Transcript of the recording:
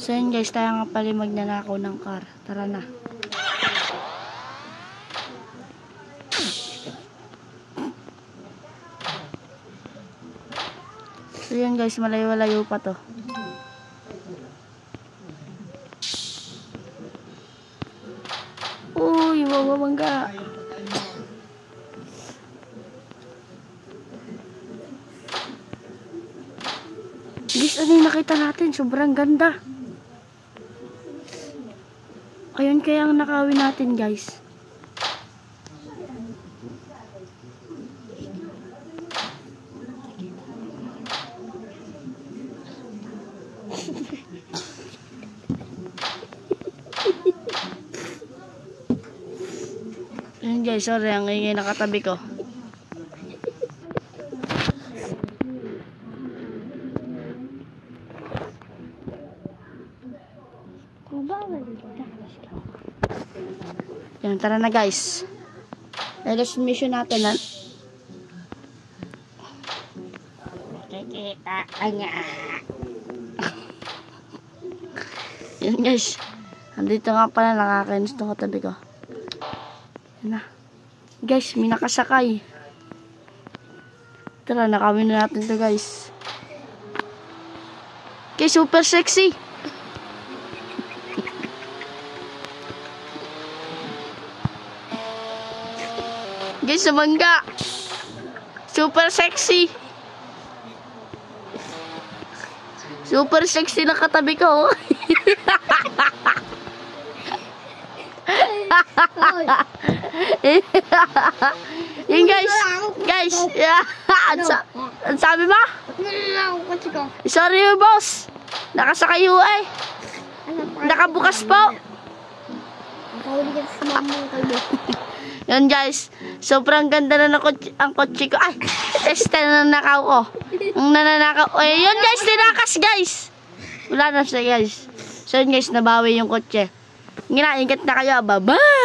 So yun guys, tayo nga pala magnanakaw ng car. Tara na. So yun guys, malayo-layo pa to. Uy, mawawangga. Guys, ano yung nakita natin? Sobrang ganda. Ayun kaya ang nakawin natin guys. Ayun guys, sorry ang ingay nakatabi ko. Yan, tara na guys. Last mission natin ha. Kikita kanya. Yan guys. Andito nga pala, nakakainis itong katabi ko. Yan na. Guys, may nakasakay. Tara, nakawin na natin to guys. Okay, super sexy. Guys, sa bangga. Super sexy. Super sexy na katabi ko. Yun guys. Guys. Ang sabi mo? Sorry boss. Nakasakay ho eh. Nakabukas po. Yun guys, sobrang ganda na ang kotse ko. Ay, nananakaw ko. Ang nananakaw. Ay, yun guys, tinakas guys. Wala na siya guys. So yun guys, nabawi yung kotse. Ingat na kayo. Bye-bye.